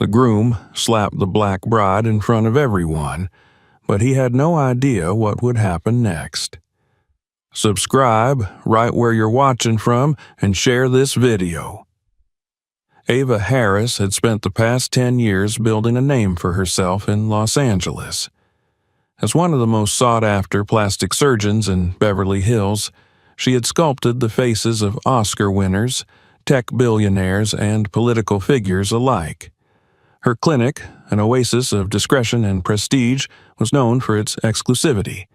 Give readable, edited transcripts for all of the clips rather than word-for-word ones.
The groom slapped the black bride in front of everyone, but he had no idea what would happen next. Subscribe right where you're watching from and share this video. Ava Harris had spent the past 10 years building a name for herself in Los Angeles. As one of the most sought-after plastic surgeons in Beverly Hills, she had sculpted the faces of Oscar winners, tech billionaires, and political figures alike. Her clinic, an oasis of discretion and prestige, was known for its exclusivity.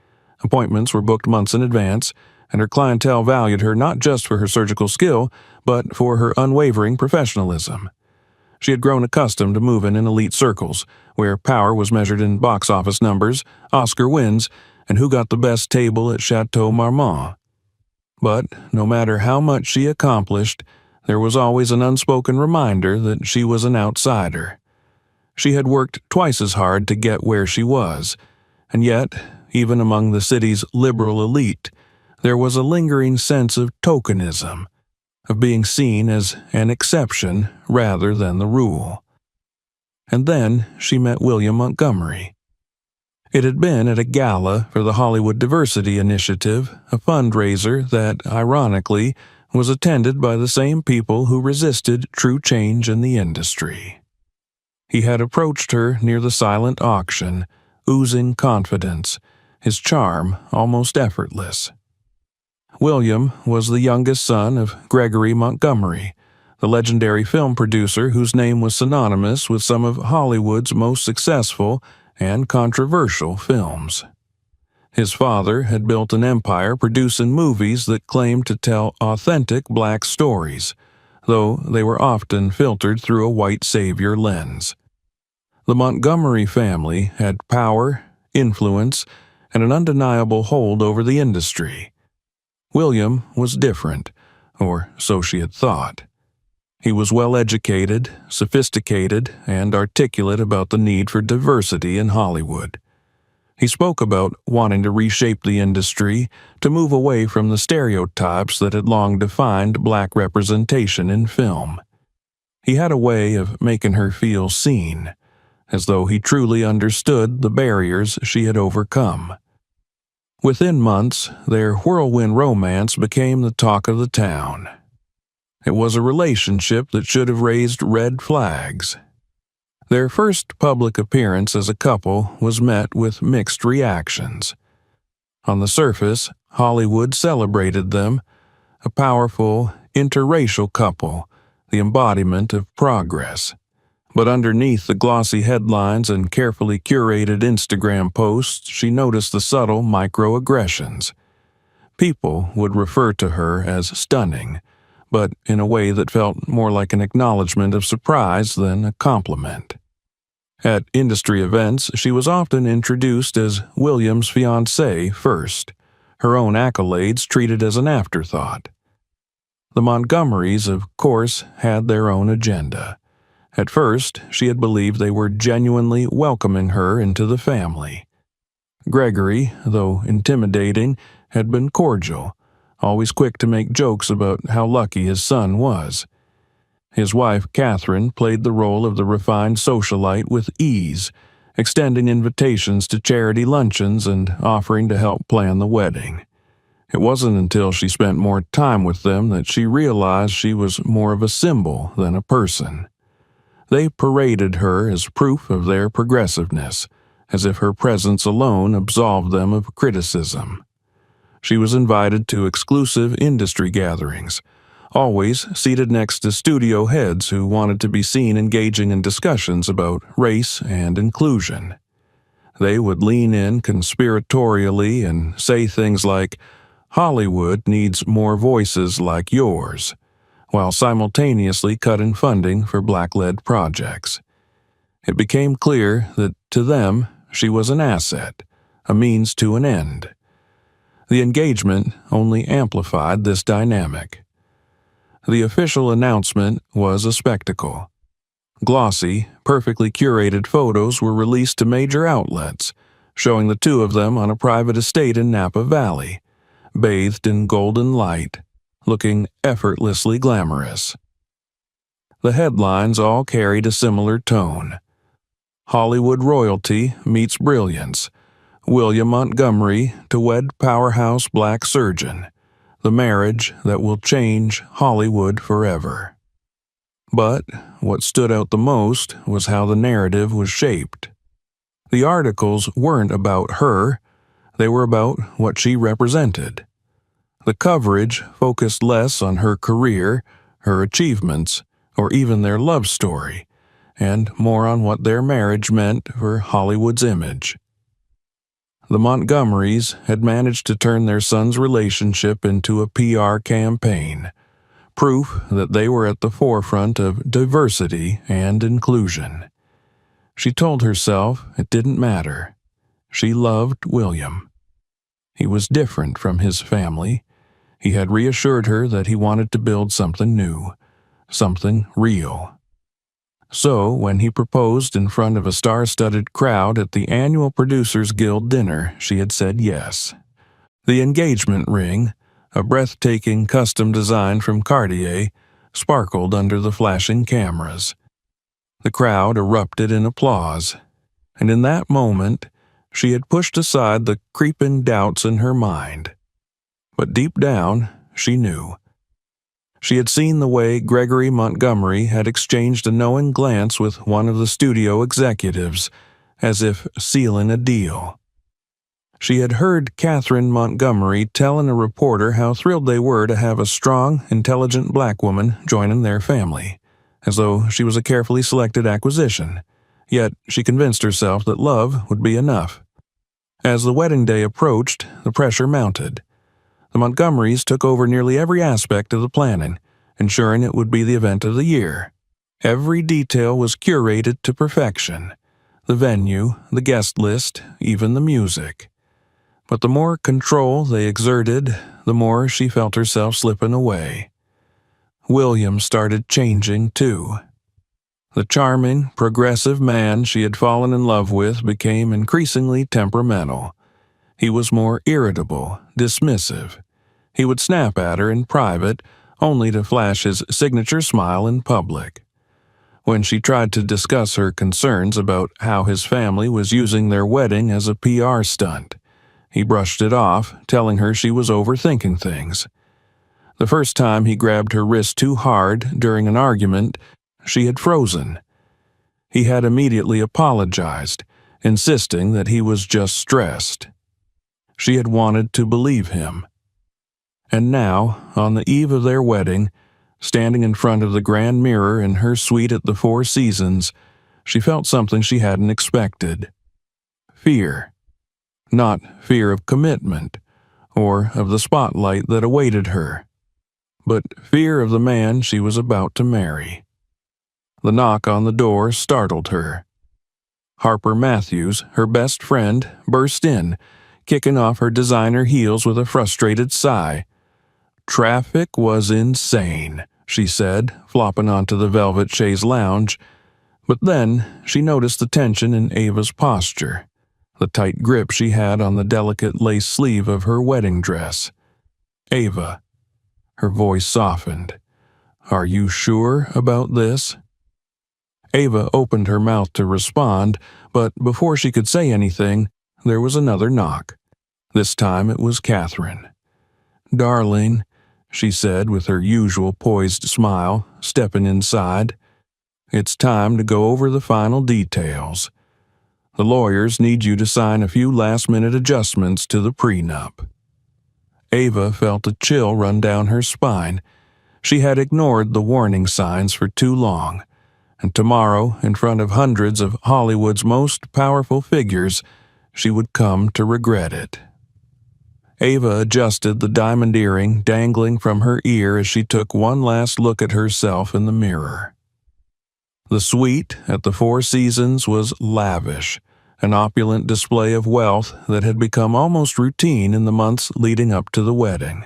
Appointments were booked months in advance, and her clientele valued her not just for her surgical skill, but for her unwavering professionalism. She had grown accustomed to moving in elite circles, where power was measured in box office numbers, Oscar wins, and who got the best table at Chateau Marmont. But no matter how much she accomplished, there was always an unspoken reminder that she was an outsider. She had worked twice as hard to get where she was, and yet, even among the city's liberal elite, there was a lingering sense of tokenism, of being seen as an exception rather than the rule. And then she met William Montgomery. It had been at a gala for the Hollywood Diversity Initiative, a fundraiser that, ironically, was attended by the same people who resisted true change in the industry. He had approached her near the silent auction, oozing confidence, his charm almost effortless. William was the youngest son of Gregory Montgomery, the legendary film producer whose name was synonymous with some of Hollywood's most successful and controversial films. His father had built an empire producing movies that claimed to tell authentic black stories, though they were often filtered through a white savior lens. The Montgomery family had power, influence, and an undeniable hold over the industry. William was different, or so she had thought. He was well-educated, sophisticated, and articulate about the need for diversity in Hollywood. He spoke about wanting to reshape the industry, to move away from the stereotypes that had long defined black representation in film. He had a way of making her feel seen, as though he truly understood the barriers she had overcome. Within months, their whirlwind romance became the talk of the town. It was a relationship that should have raised red flags. Their first public appearance as a couple was met with mixed reactions. On the surface, Hollywood celebrated them, a powerful, interracial couple, the embodiment of progress. But underneath the glossy headlines and carefully curated Instagram posts, she noticed the subtle microaggressions. People would refer to her as stunning, but in a way that felt more like an acknowledgement of surprise than a compliment. At industry events, she was often introduced as William's fiancée first, her own accolades treated as an afterthought. The Montgomerys, of course, had their own agenda. At first, she had believed they were genuinely welcoming her into the family. Gregory, though intimidating, had been cordial, always quick to make jokes about how lucky his son was. His wife, Catherine, played the role of the refined socialite with ease, extending invitations to charity luncheons and offering to help plan the wedding. It wasn't until she spent more time with them that she realized she was more of a symbol than a person. They paraded her as proof of their progressiveness, as if her presence alone absolved them of criticism. She was invited to exclusive industry gatherings, always seated next to studio heads who wanted to be seen engaging in discussions about race and inclusion. They would lean in conspiratorially and say things like, "Hollywood needs more voices like yours," while simultaneously cutting funding for black-led projects. It became clear that, to them, she was an asset, a means to an end. The engagement only amplified this dynamic. The official announcement was a spectacle. Glossy, perfectly curated photos were released to major outlets, showing the two of them on a private estate in Napa Valley, bathed in golden light, looking effortlessly glamorous. The headlines all carried a similar tone. Hollywood royalty meets brilliance. William Montgomery to wed powerhouse black surgeon. The marriage that will change Hollywood forever. But what stood out the most was how the narrative was shaped. The articles weren't about her, they were about what she represented. The coverage focused less on her career, her achievements, or even their love story, and more on what their marriage meant for Hollywood's image. The Montgomerys had managed to turn their son's relationship into a PR campaign, proof that they were at the forefront of diversity and inclusion. She told herself it didn't matter. She loved William. He was different from his family. He had reassured her that he wanted to build something new, something real. So, when he proposed in front of a star-studded crowd at the annual Producers Guild dinner, she had said yes. The engagement ring, a breathtaking custom design from Cartier, sparkled under the flashing cameras. The crowd erupted in applause, and in that moment, she had pushed aside the creeping doubts in her mind. But deep down, she knew. She had seen the way Gregory Montgomery had exchanged a knowing glance with one of the studio executives, as if sealing a deal. She had heard Catherine Montgomery telling a reporter how thrilled they were to have a strong, intelligent black woman joining their family, as though she was a carefully selected acquisition. Yet she convinced herself that love would be enough. As the wedding day approached, the pressure mounted. The Montgomerys took over nearly every aspect of the planning, ensuring it would be the event of the year. Every detail was curated to perfection. The venue, the guest list, even the music. But the more control they exerted, the more she felt herself slipping away. William started changing, too. The charming, progressive man she had fallen in love with became increasingly temperamental. He was more irritable, dismissive. He would snap at her in private, only to flash his signature smile in public. When she tried to discuss her concerns about how his family was using their wedding as a PR stunt, he brushed it off, telling her she was overthinking things. The first time he grabbed her wrist too hard during an argument, she had frozen. He had immediately apologized, insisting that he was just stressed. She had wanted to believe him. And now, on the eve of their wedding, standing in front of the grand mirror in her suite at the Four Seasons, she felt something she hadn't expected. Fear. Not fear of commitment, or of the spotlight that awaited her, but fear of the man she was about to marry. The knock on the door startled her. Harper Matthews, her best friend, burst in, kicking off her designer heels with a frustrated sigh. "Traffic was insane," she said, flopping onto the velvet chaise lounge. But then she noticed the tension in Ava's posture, the tight grip she had on the delicate lace sleeve of her wedding dress. "Ava." Her voice softened. "Are you sure about this?" Ava opened her mouth to respond, but before she could say anything, there was another knock. This time it was Catherine. "Darling," she said with her usual poised smile, stepping inside. "It's time to go over the final details. The lawyers need you to sign a few last-minute adjustments to the prenup." Ava felt a chill run down her spine. She had ignored the warning signs for too long, and tomorrow, in front of hundreds of Hollywood's most powerful figures, she would come to regret it. Ava adjusted the diamond earring dangling from her ear as she took one last look at herself in the mirror. The suite at the Four Seasons was lavish, an opulent display of wealth that had become almost routine in the months leading up to the wedding.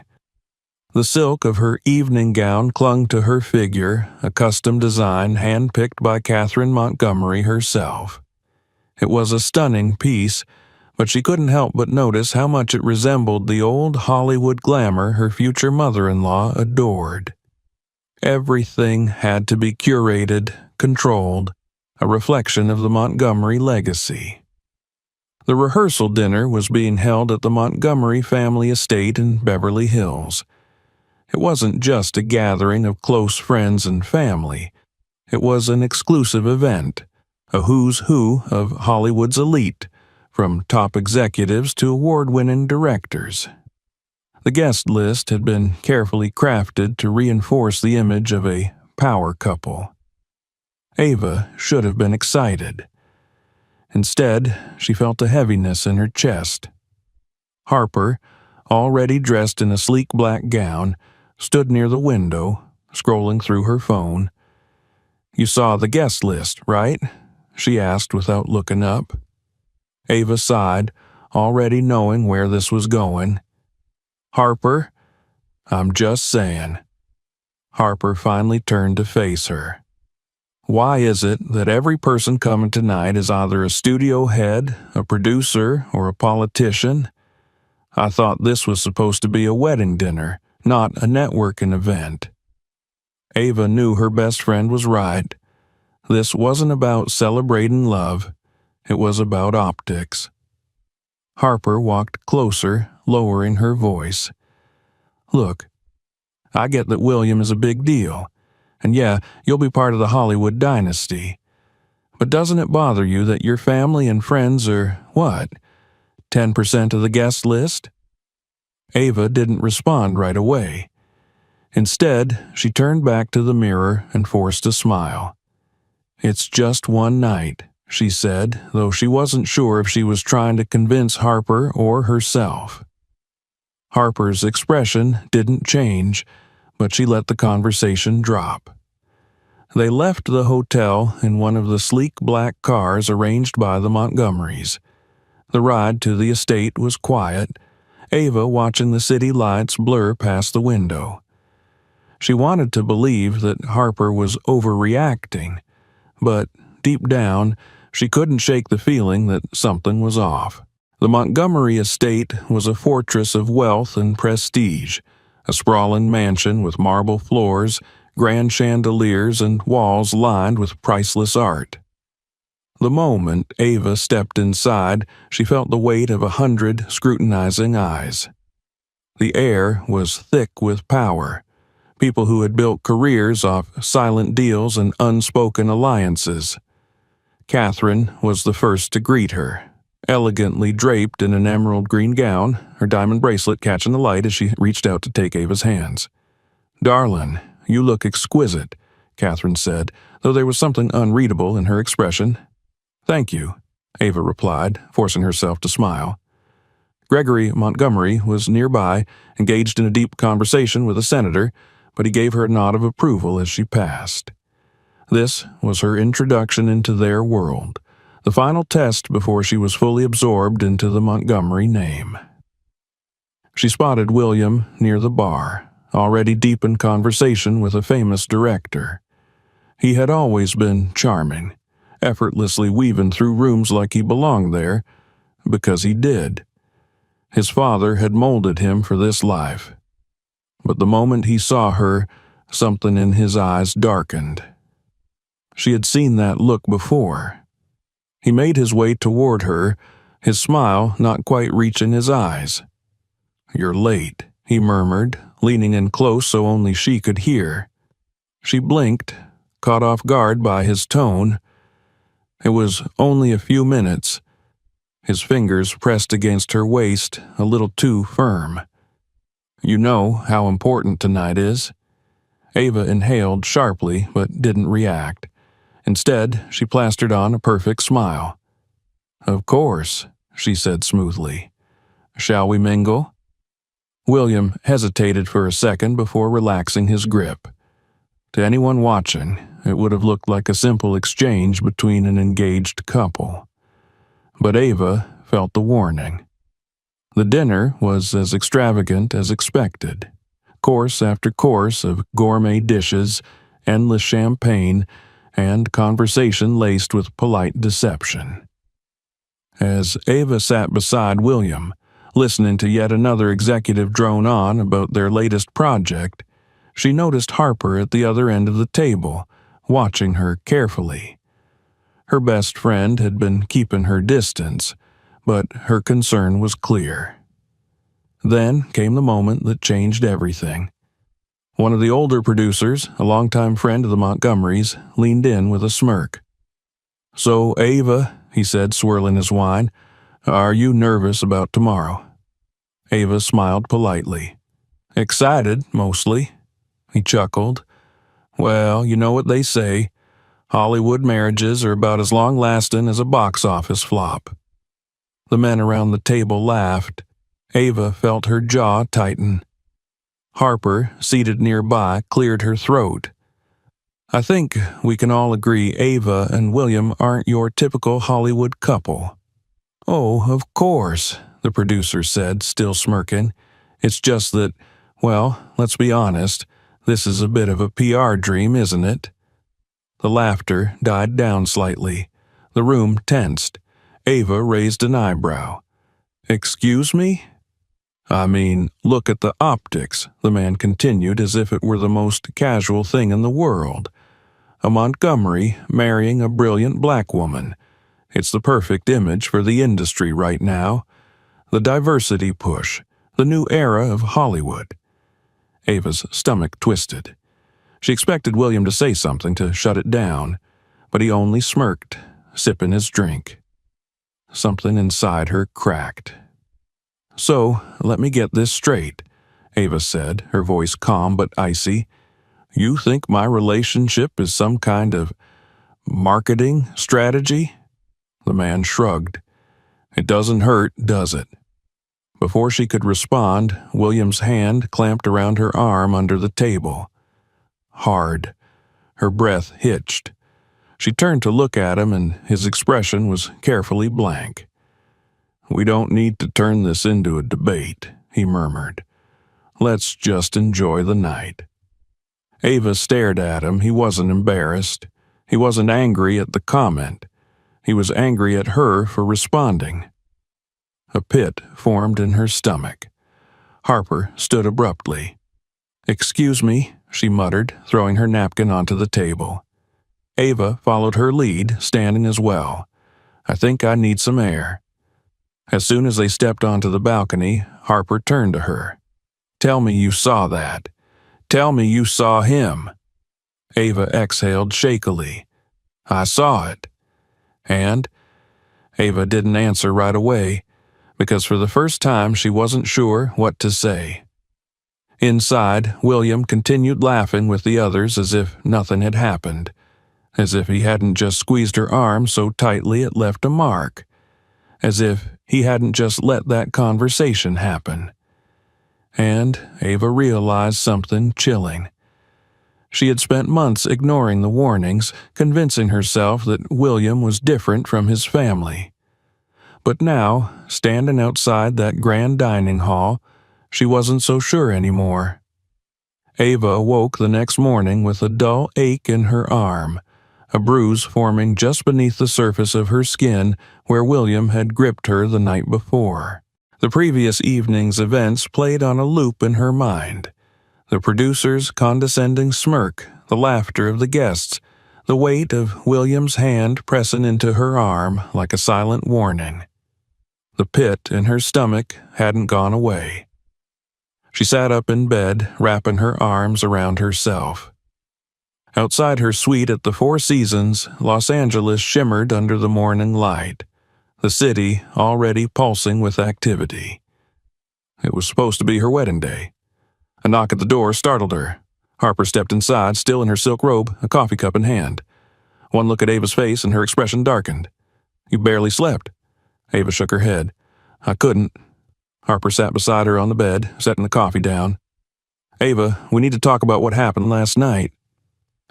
The silk of her evening gown clung to her figure, a custom design hand-picked by Catherine Montgomery herself. It was a stunning piece, but she couldn't help but notice how much it resembled the old Hollywood glamour her future mother-in-law adored. Everything had to be curated, controlled, a reflection of the Montgomery legacy. The rehearsal dinner was being held at the Montgomery family estate in Beverly Hills. It wasn't just a gathering of close friends and family. It was an exclusive event, a who's who of Hollywood's elite, from top executives to award-winning directors. The guest list had been carefully crafted to reinforce the image of a power couple. Ava should have been excited. Instead, she felt a heaviness in her chest. Harper, already dressed in a sleek black gown, stood near the window, scrolling through her phone. "You saw the guest list, right?" she asked without looking up. Ava sighed, already knowing where this was going. "Harper, I'm just saying." Harper finally turned to face her. "Why is it that every person coming tonight is either a studio head, a producer, or a politician? I thought this was supposed to be a wedding dinner, not a networking event." Ava knew her best friend was right. This wasn't about celebrating love. It was about optics. Harper walked closer, lowering her voice. "Look, I get that William is a big deal, and yeah, you'll be part of the Hollywood dynasty. But doesn't it bother you that your family and friends are, 10% of the guest list?" Ava didn't respond right away. Instead, she turned back to the mirror and forced a smile. "It's just one night," she said, though she wasn't sure if she was trying to convince Harper or herself. Harper's expression didn't change, but she let the conversation drop. They left the hotel in one of the sleek black cars arranged by the Montgomerys. The ride to the estate was quiet, Ava watching the city lights blur past the window. She wanted to believe that Harper was overreacting, but deep down, she couldn't shake the feeling that something was off. The Montgomery estate was a fortress of wealth and prestige, a sprawling mansion with marble floors, grand chandeliers, and walls lined with priceless art. The moment Ava stepped inside, she felt the weight of 100 scrutinizing eyes. The air was thick with power, people who had built careers off silent deals and unspoken alliances. Catherine was the first to greet her, elegantly draped in an emerald green gown, her diamond bracelet catching the light as she reached out to take Ava's hands. "Darling, you look exquisite," Catherine said, though there was something unreadable in her expression. "Thank you," Ava replied, forcing herself to smile. Gregory Montgomery was nearby, engaged in a deep conversation with a senator, but he gave her a nod of approval as she passed. This was her introduction into their world, the final test before she was fully absorbed into the Montgomery name. She spotted William near the bar, already deep in conversation with a famous director. He had always been charming, effortlessly weaving through rooms like he belonged there, because he did. His father had molded him for this life. But the moment he saw her, something in his eyes darkened. She had seen that look before. He made his way toward her, his smile not quite reaching his eyes. "You're late," he murmured, leaning in close so only she could hear. She blinked, caught off guard by his tone. It was only a few minutes. His fingers pressed against her waist, a little too firm. "You know how important tonight is." Ava inhaled sharply but didn't react. Instead, she plastered on a perfect smile. "Of course," she said smoothly. "Shall we mingle?" William hesitated for a second before relaxing his grip. To anyone watching, it would have looked like a simple exchange between an engaged couple. But Ava felt the warning. The dinner was as extravagant as expected. Course after course of gourmet dishes, endless champagne, and conversation laced with polite deception. As Ava sat beside William, listening to yet another executive drone on about their latest project, She noticed Harper at the other end of the table, watching her carefully. Her best friend had been keeping her distance, but her concern was clear. Then came the moment that changed everything. One of the older producers, a longtime friend of the Montgomerys, leaned in with a smirk. "So, Ava," he said, swirling his wine, "are you nervous about tomorrow?" Ava smiled politely. "Excited, mostly." He chuckled. "Well, you know what they say. Hollywood marriages are about as long-lasting as a box office flop." The men around the table laughed. Ava felt her jaw tighten. Harper, seated nearby, cleared her throat. "I think we can all agree Ava and William aren't your typical Hollywood couple." "Oh, of course," the producer said, still smirking. "It's just that, well, let's be honest, this is a bit of a PR dream, isn't it?" The laughter died down slightly. The room tensed. Ava raised an eyebrow. "Excuse me?" "I mean, look at the optics," the man continued as if it were the most casual thing in the world. "A Montgomery marrying a brilliant black woman. It's the perfect image for the industry right now. The diversity push, the new era of Hollywood." Ava's stomach twisted. She expected William to say something to shut it down, but he only smirked, sipping his drink. Something inside her cracked. "So, let me get this straight," Ava said, her voice calm but icy. "You think my relationship is some kind of marketing strategy?" The man shrugged. "It doesn't hurt, does it?" Before she could respond, William's hand clamped around her arm under the table. Hard. Her breath hitched. She turned to look at him, and his expression was carefully blank. "We don't need to turn this into a debate," he murmured. "Let's just enjoy the night." Ava stared at him. He wasn't embarrassed. He wasn't angry at the comment. He was angry at her for responding. A pit formed in her stomach. Harper stood abruptly. "Excuse me," she muttered, throwing her napkin onto the table. Ava followed her lead, standing as well. "I think I need some air." As soon as they stepped onto the balcony, Harper turned to her. "Tell me you saw that. Tell me you saw him." Ava exhaled shakily. "I saw it." "And?" Ava didn't answer right away, because for the first time she wasn't sure what to say. Inside, William continued laughing with the others as if nothing had happened, as if he hadn't just squeezed her arm so tightly it left a mark, as if he hadn't just let that conversation happen. And Ava realized something chilling. She had spent months ignoring the warnings, convincing herself that William was different from his family. But now, standing outside that grand dining hall, she wasn't so sure anymore. Ava awoke the next morning with a dull ache in her arm, a bruise forming just beneath the surface of her skin where William had gripped her the night before. The previous evening's events played on a loop in her mind. The producer's condescending smirk, the laughter of the guests, the weight of William's hand pressing into her arm like a silent warning. The pit in her stomach hadn't gone away. She sat up in bed, wrapping her arms around herself. Outside her suite at the Four Seasons, Los Angeles shimmered under the morning light, the city already pulsing with activity. It was supposed to be her wedding day. A knock at the door startled her. Harper stepped inside, still in her silk robe, a coffee cup in hand. One look at Ava's face and her expression darkened. "You barely slept." Ava shook her head. "I couldn't." Harper sat beside her on the bed, setting the coffee down. "Ava, we need to talk about what happened last night."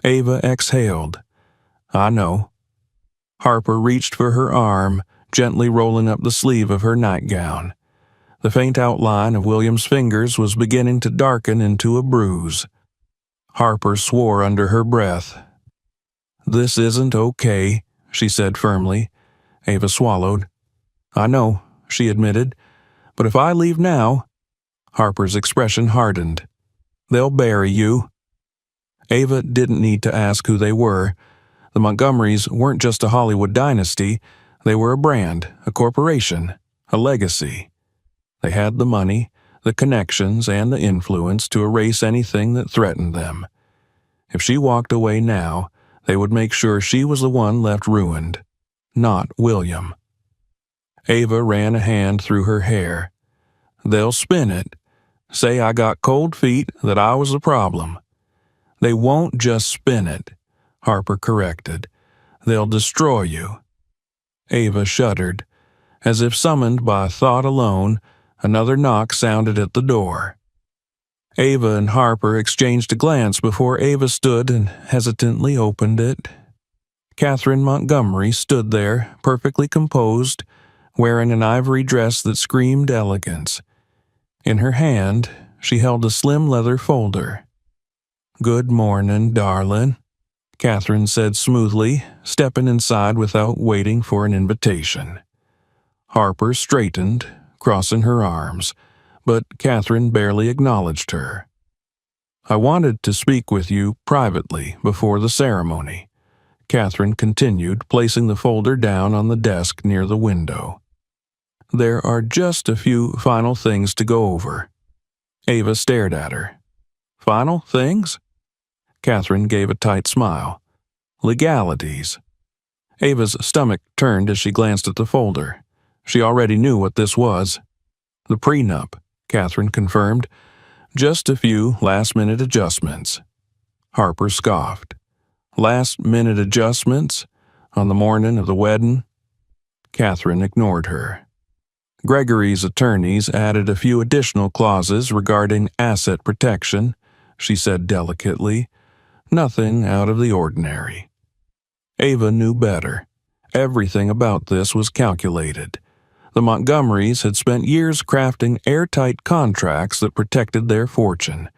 Ava exhaled. "I know." Harper reached for her arm, gently rolling up the sleeve of her nightgown. The faint outline of William's fingers was beginning to darken into a bruise. Harper swore under her breath. "This isn't okay," she said firmly. Ava swallowed. "I know," she admitted. "But if I leave now—" Harper's expression hardened. "They'll bury you." Ava didn't need to ask who they were. The Montgomerys weren't just a Hollywood dynasty, they were a brand, a corporation, a legacy. They had the money, the connections, and the influence to erase anything that threatened them. If she walked away now, they would make sure she was the one left ruined, not William. Ava ran a hand through her hair. They'll spin it. Say I got cold feet, that I was the problem. They won't just spin it, Harper corrected. They'll destroy you. Ava shuddered. As if summoned by thought alone, another knock sounded at the door. Ava and Harper exchanged a glance before Ava stood and hesitantly opened it. Catherine Montgomery stood there, perfectly composed, wearing an ivory dress that screamed elegance. In her hand, she held a slim leather folder. "Good morning, darling," Catherine said smoothly, stepping inside without waiting for an invitation. Harper straightened, crossing her arms, but Catherine barely acknowledged her. "I wanted to speak with you privately before the ceremony," Catherine continued, placing the folder down on the desk near the window. "There are just a few final things to go over." Ava stared at her. "Final things?" Catherine gave a tight smile. "Legalities." Ava's stomach turned as she glanced at the folder. She already knew what this was. "The prenup," Catherine confirmed. "Just a few last-minute adjustments." Harper scoffed. "Last-minute adjustments? On the morning of the wedding?" Catherine ignored her. "Gregory's attorneys added a few additional clauses regarding asset protection," she said delicately. "Nothing out of the ordinary." Ava knew better. Everything about this was calculated. The Montgomerys had spent years crafting airtight contracts that protected their fortune,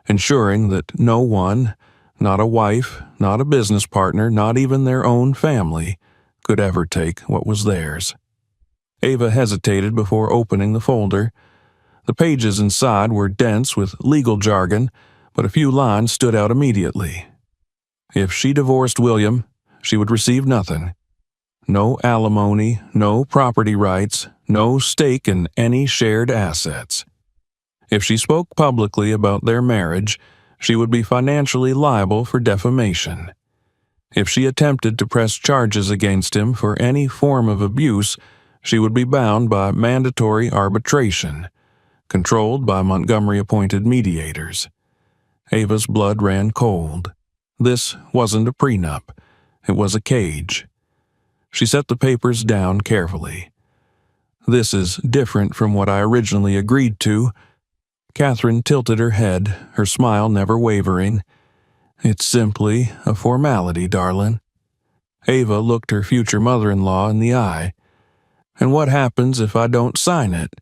ensuring that no one, not a wife, not a business partner, not even their own family, could ever take what was theirs. Ava hesitated before opening the folder. The pages inside were dense with legal jargon, but a few lines stood out immediately. If she divorced William, she would receive nothing. No alimony, no property rights, no stake in any shared assets. If she spoke publicly about their marriage, she would be financially liable for defamation. If she attempted to press charges against him for any form of abuse, she would be bound by mandatory arbitration, controlled by Montgomery-appointed mediators. Ava's blood ran cold. This wasn't a prenup. It was a cage. She set the papers down carefully. "This is different from what I originally agreed to." Catherine tilted her head, her smile never wavering. "It's simply a formality, darling." Ava looked her future mother-in-law in the eye. "And what happens if I don't sign it?"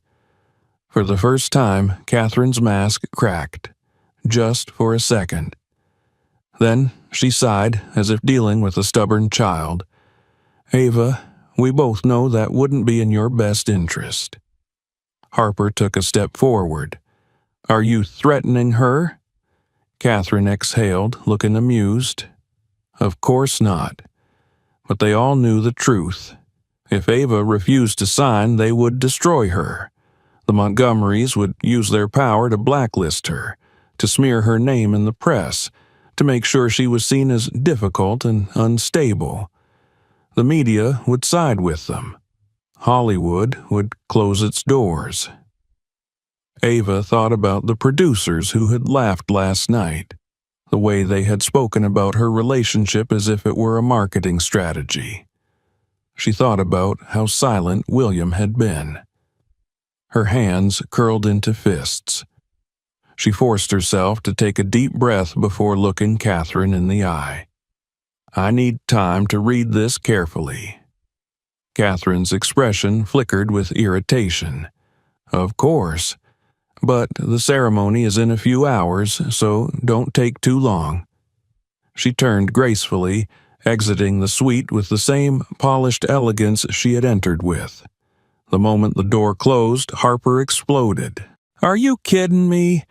For the first time, Catherine's mask cracked, just for a second. Then she sighed, as if dealing with a stubborn child. "Ava, we both know that wouldn't be in your best interest." Harper took a step forward. "Are you threatening her?" Catherine exhaled, looking amused. "Of course not." But they all knew the truth. If Ava refused to sign, they would destroy her. The Montgomerys would use their power to blacklist her, to smear her name in the press, to make sure she was seen as difficult and unstable. The media would side with them. Hollywood would close its doors. Ava thought about the producers who had laughed last night, the way they had spoken about her relationship as if it were a marketing strategy. She thought about how silent William had been. Her hands curled into fists. She forced herself to take a deep breath before looking Catherine in the eye. "I need time to read this carefully." Catherine's expression flickered with irritation. "Of course. But the ceremony is in a few hours, so don't take too long." She turned gracefully, exiting the suite with the same polished elegance she had entered with. The moment the door closed, Harper exploded. "Are you kidding me?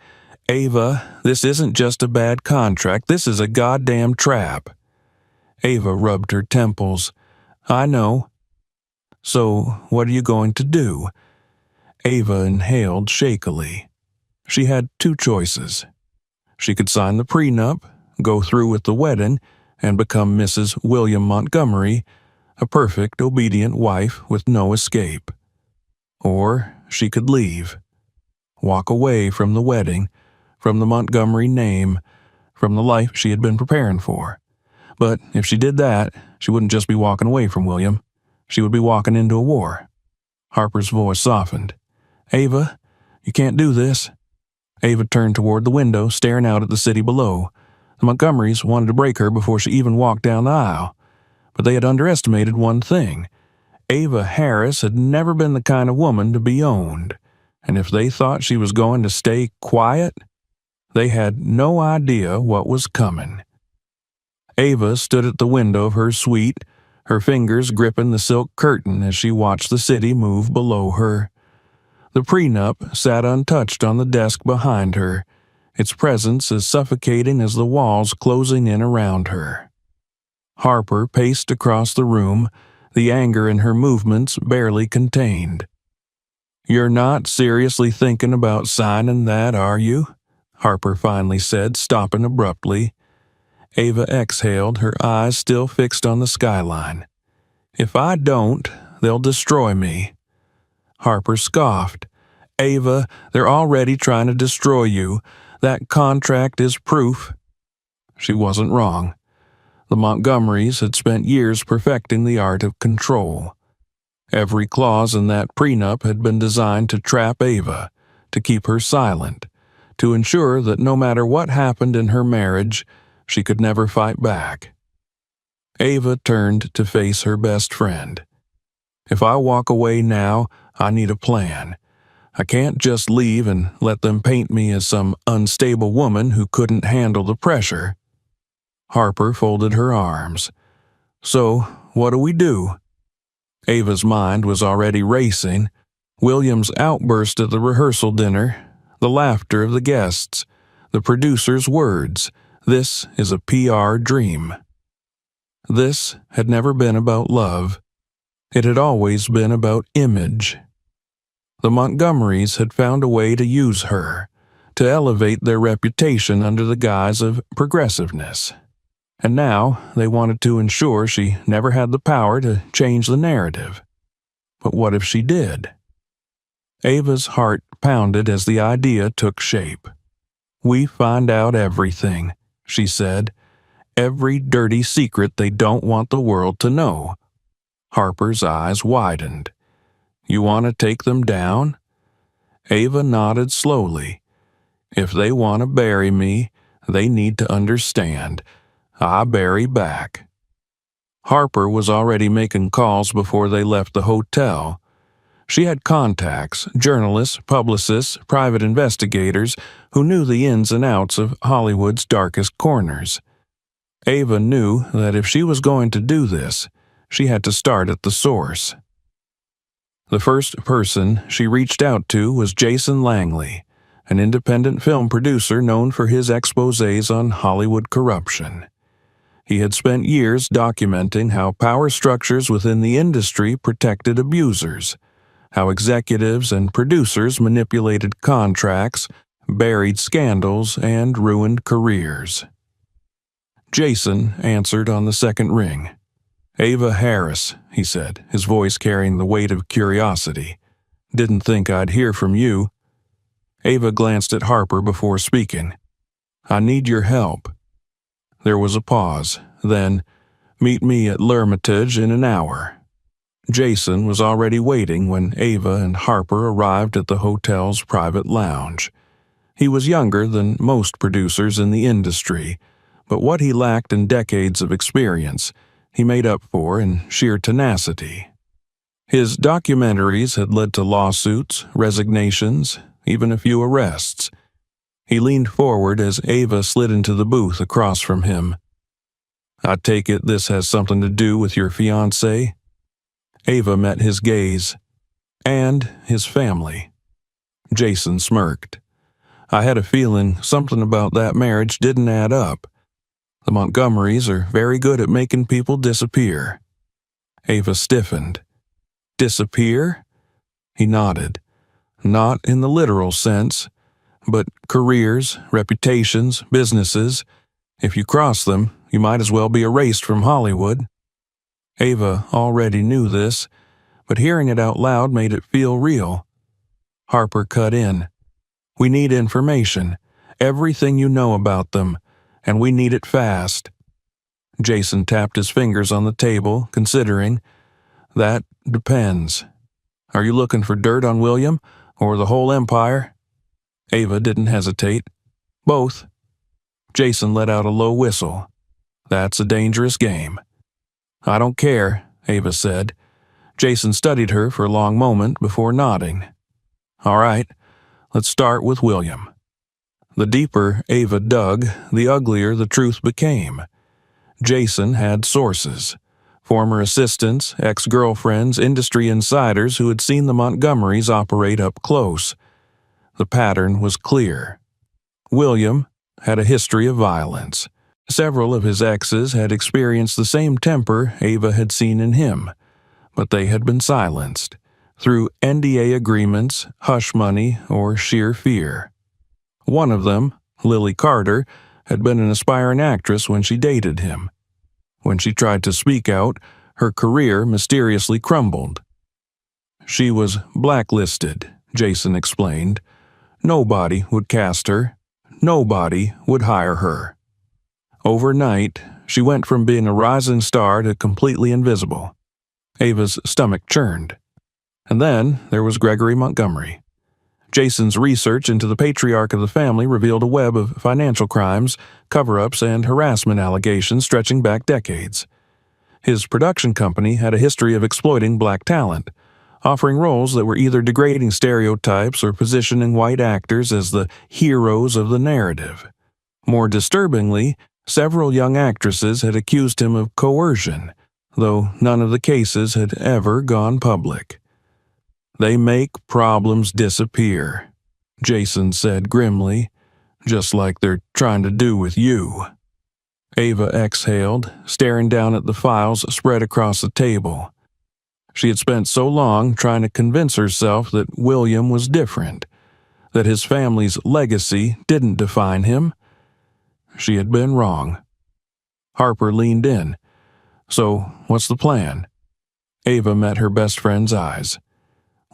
Ava, this isn't just a bad contract, this is a goddamn trap. Ava rubbed her temples. I know. So, what are you going to do? Ava inhaled shakily. She had two choices. She could sign the prenup, go through with the wedding, and become Mrs. William Montgomery, a perfect, obedient wife with no escape. Or she could leave. Walk away from the wedding, from the Montgomery name, from the life she had been preparing for. But if she did that, she wouldn't just be walking away from William. She would be walking into a war. Harper's voice softened. Ava, you can't do this. Ava turned toward the window, staring out at the city below. The Montgomerys wanted to break her before she even walked down the aisle. But they had underestimated one thing. Ava Harris had never been the kind of woman to be owned. And if they thought she was going to stay quiet, they had no idea what was coming. Ava stood at the window of her suite, her fingers gripping the silk curtain as she watched the city move below her. The prenup sat untouched on the desk behind her, its presence as suffocating as the walls closing in around her. Harper paced across the room, the anger in her movements barely contained. You're not seriously thinking about signing that, are you? Harper finally said, stopping abruptly. Ava exhaled, her eyes still fixed on the skyline. If I don't, they'll destroy me. Harper scoffed. Ava, they're already trying to destroy you. That contract is proof. She wasn't wrong. The Montgomerys had spent years perfecting the art of control. Every clause in that prenup had been designed to trap Ava, to keep her silent, to ensure that no matter what happened in her marriage, she could never fight back. Ava turned to face her best friend. If I walk away now, I need a plan. I can't just leave and let them paint me as some unstable woman who couldn't handle the pressure. Harper folded her arms. So, what do we do? Ava's mind was already racing. William's outburst at the rehearsal dinner, the laughter of the guests, the producer's words. This is a PR dream. This had never been about love. It had always been about image. The Montgomerys had found a way to use her, to elevate their reputation under the guise of progressiveness. And now they wanted to ensure she never had the power to change the narrative. But what if she did? Ava's heart pounded as the idea took shape. We find out everything, she said. Every dirty secret they don't want the world to know. Harper's eyes widened. You want to take them down? Ava nodded slowly. If they want to bury me, they need to understand. I bury back. Harper was already making calls before they left the hotel. She had contacts, journalists, publicists, private investigators who knew the ins and outs of Hollywood's darkest corners. Ava knew that if she was going to do this, she had to start at the source. The first person she reached out to was Jason Langley, an independent film producer known for his exposés on Hollywood corruption. He had spent years documenting how power structures within the industry protected abusers, how executives and producers manipulated contracts, buried scandals, and ruined careers. Jason answered on the second ring. Ava Harris, he said, his voice carrying the weight of curiosity. Didn't think I'd hear from you. Ava glanced at Harper before speaking. I need your help. There was a pause, then, meet me at L'Hermitage in an hour. Jason was already waiting when Ava and Harper arrived at the hotel's private lounge. He was younger than most producers in the industry, but what he lacked in decades of experience, he made up for in sheer tenacity. His documentaries had led to lawsuits, resignations, even a few arrests. He leaned forward as Ava slid into the booth across from him. I take it this has something to do with your fiancé? Ava met his gaze. And his family. Jason smirked. I had a feeling something about that marriage didn't add up. The Montgomerys are very good at making people disappear." Ava stiffened. "Disappear?" He nodded. "Not in the literal sense, but careers, reputations, businesses. If you cross them, you might as well be erased from Hollywood." Ava already knew this, but hearing it out loud made it feel real. Harper cut in. "We need information, everything you know about them, and we need it fast." Jason tapped his fingers on the table, considering. "That depends. Are you looking for dirt on William, or the whole empire?" Ava didn't hesitate. "Both." Jason let out a low whistle. "That's a dangerous game." "I don't care," Ava said. Jason studied her for a long moment before nodding. "All right, let's start with William." The deeper Ava dug, the uglier the truth became. Jason had sources. Former assistants, ex-girlfriends, industry insiders who had seen the Montgomerys operate up close. The pattern was clear. William had a history of violence. Several of his exes had experienced the same temper Ava had seen in him, but they had been silenced through NDA agreements, hush money, or sheer fear. One of them, Lily Carter, had been an aspiring actress when she dated him. When she tried to speak out, her career mysteriously crumbled. "She was blacklisted," Jason explained. "Nobody would cast her. Nobody would hire her." Overnight, she went from being a rising star to completely invisible. Ava's stomach churned. And then there was Gregory Montgomery. Jason's research into the patriarch of the family revealed a web of financial crimes, cover-ups, and harassment allegations stretching back decades. His production company had a history of exploiting black talent, offering roles that were either degrading stereotypes or positioning white actors as the heroes of the narrative. More disturbingly, several young actresses had accused him of coercion, though none of the cases had ever gone public. "They make problems disappear," Jason said grimly, "just like they're trying to do with you." Ava exhaled, staring down at the files spread across the table. She had spent so long trying to convince herself that William was different, that his family's legacy didn't define him. She had been wrong. Harper leaned in. "So, what's the plan?" Ava met her best friend's eyes.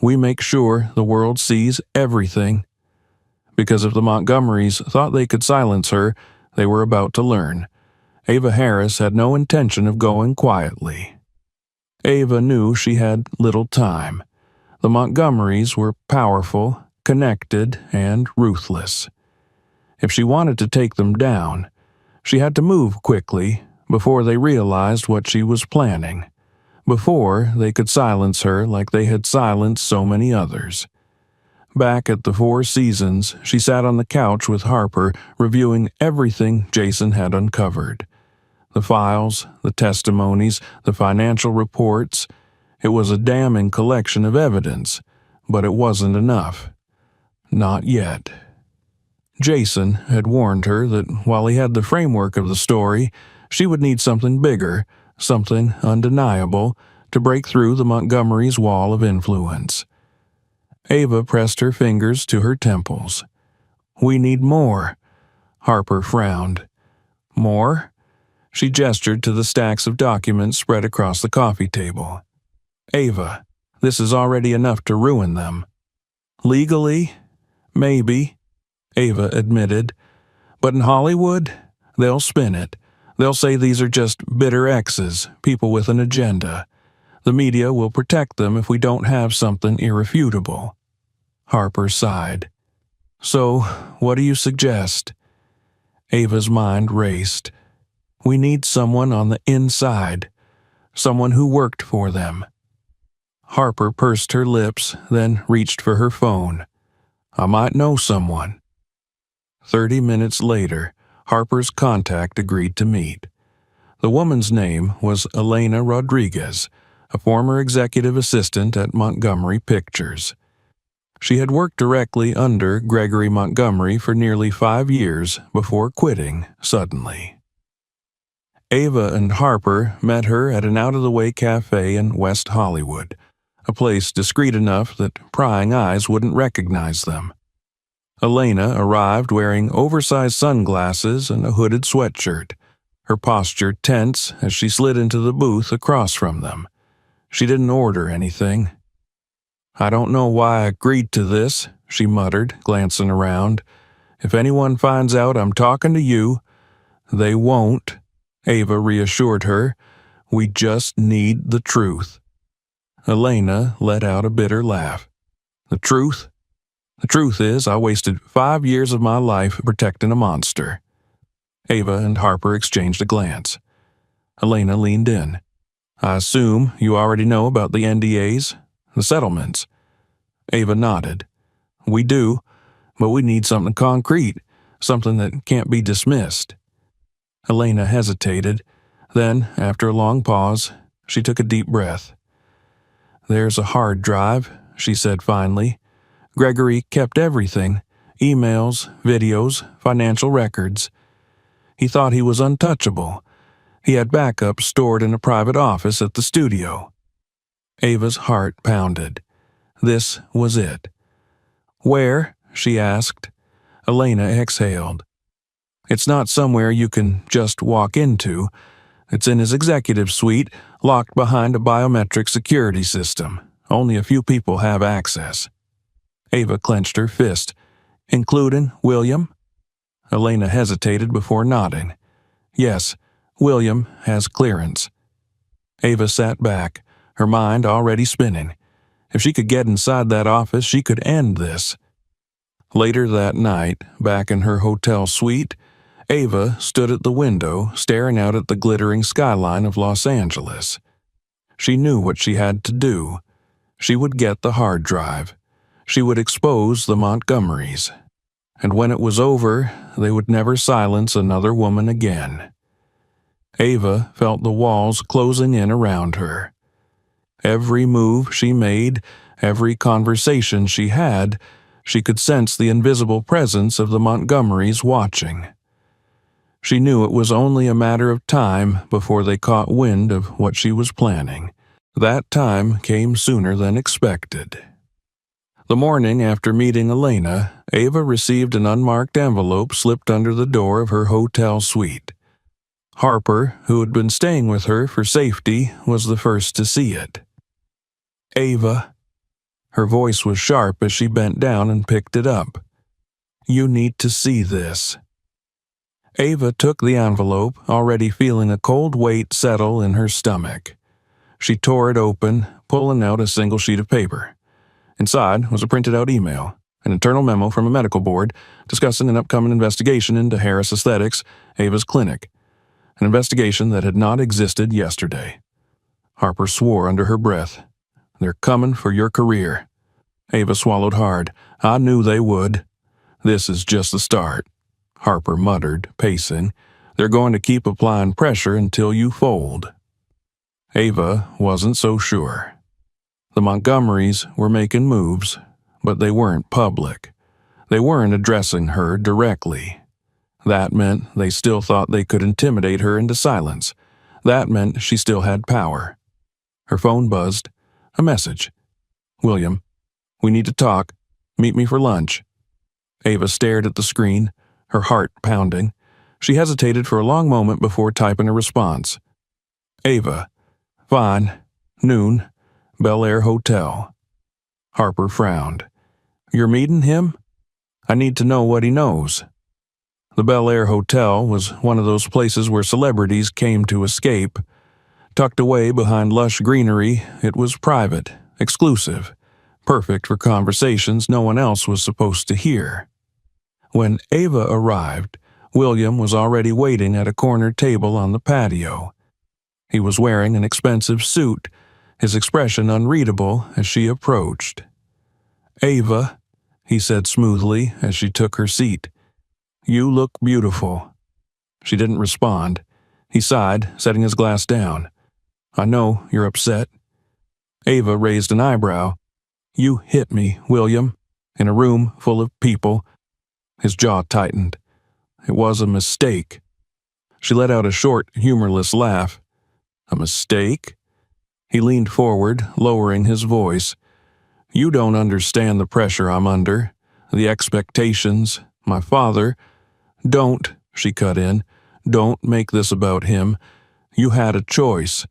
"We make sure the world sees everything." Because if the Montgomerys thought they could silence her, they were about to learn. Ava Harris had no intention of going quietly. Ava knew she had little time. The Montgomerys were powerful, connected, and ruthless. If she wanted to take them down, she had to move quickly before they realized what she was planning, before they could silence her like they had silenced so many others. Back at the Four Seasons, she sat on the couch with Harper, reviewing everything Jason had uncovered. The files, the testimonies, the financial reports. It was a damning collection of evidence, but it wasn't enough. Not yet. Jason had warned her that while he had the framework of the story, she would need something bigger, something undeniable, to break through the Montgomerys' wall of influence. Ava pressed her fingers to her temples. "We need more." Harper frowned. "More?" She gestured to the stacks of documents spread across the coffee table. "Ava, this is already enough to ruin them." "Legally? Maybe," Ava admitted. "But in Hollywood, they'll spin it. They'll say these are just bitter exes, people with an agenda. The media will protect them if we don't have something irrefutable." Harper sighed. "So, what do you suggest?" Ava's mind raced. "We need someone on the inside, someone who worked for them." Harper pursed her lips, then reached for her phone. "I might know someone." 30 minutes later, Harper's contact agreed to meet. The woman's name was Elena Rodriguez, a former executive assistant at Montgomery Pictures. She had worked directly under Gregory Montgomery for nearly 5 years before quitting suddenly. Ava and Harper met her at an out-of-the-way cafe in West Hollywood, a place discreet enough that prying eyes wouldn't recognize them. Elena arrived wearing oversized sunglasses and a hooded sweatshirt, her posture tense as she slid into the booth across from them. She didn't order anything. "I don't know why I agreed to this," she muttered, glancing around. "If anyone finds out I'm talking to you—" "They won't," Ava reassured her. "We just need the truth." Elena let out a bitter laugh. "The truth? The truth is, I wasted 5 years of my life protecting a monster." Ava and Harper exchanged a glance. Elena leaned in. "I assume you already know about the NDAs, the settlements." Ava nodded. "We do, but we need something concrete, something that can't be dismissed." Elena hesitated. Then, after a long pause, she took a deep breath. "There's a hard drive," she said finally. "Gregory kept everything: emails, videos, financial records. He thought he was untouchable. He had backups stored in a private office at the studio." Ava's heart pounded. This was it. "Where?" she asked. Elena exhaled. "It's not somewhere you can just walk into. It's in his executive suite, locked behind a biometric security system. Only a few people have access." Ava clenched her fist. "Including William?" Elena hesitated before nodding. "Yes, William has clearance." Ava sat back, her mind already spinning. If she could get inside that office, she could end this. Later that night, back in her hotel suite, Ava stood at the window, staring out at the glittering skyline of Los Angeles. She knew what she had to do. She would get the hard drive. She would expose the Montgomerys. And when it was over, they would never silence another woman again. Ava felt the walls closing in around her. Every move she made, every conversation she had, she could sense the invisible presence of the Montgomerys watching. She knew it was only a matter of time before they caught wind of what she was planning. That time came sooner than expected. The morning after meeting Elena, Ava received an unmarked envelope slipped under the door of her hotel suite. Harper, who had been staying with her for safety, was the first to see it. "Ava." Her voice was sharp as she bent down and picked it up. "You need to see this." Ava took the envelope, already feeling a cold weight settle in her stomach. She tore it open, pulling out a single sheet of paper. Inside was a printed-out email, an internal memo from a medical board discussing an upcoming investigation into Harris Aesthetics, Ava's clinic, an investigation that had not existed yesterday. Harper swore under her breath. "They're coming for your career." Ava swallowed hard. "I knew they would." "This is just the start," Harper muttered, pacing. "They're going to keep applying pressure until you fold." Ava wasn't so sure. The Montgomerys were making moves, but they weren't public. They weren't addressing her directly. That meant they still thought they could intimidate her into silence. That meant she still had power. Her phone buzzed. A message. "William, we need to talk. Meet me for lunch." Ava stared at the screen, her heart pounding. She hesitated for a long moment before typing a response. "Ava, fine, noon, Bel Air Hotel." Harper frowned. "You're meeting him? I need to know what he knows." The Bel Air Hotel was one of those places where celebrities came to escape. Tucked away behind lush greenery, it was private, exclusive, perfect for conversations no one else was supposed to hear. When Ava arrived, William was already waiting at a corner table on the patio. He was wearing an expensive suit, his expression unreadable as she approached. "Ava," he said smoothly as she took her seat, "you look beautiful." She didn't respond. He sighed, setting his glass down. "I know you're upset." Ava raised an eyebrow. "You hit me, William." In a room full of people, his jaw tightened. It was a mistake. She let out a short, humorless laugh. A mistake? He leaned forward, lowering his voice. You don't understand the pressure I'm under, the expectations, my father. Don't, she cut in. Don't make this about him. You had a choice.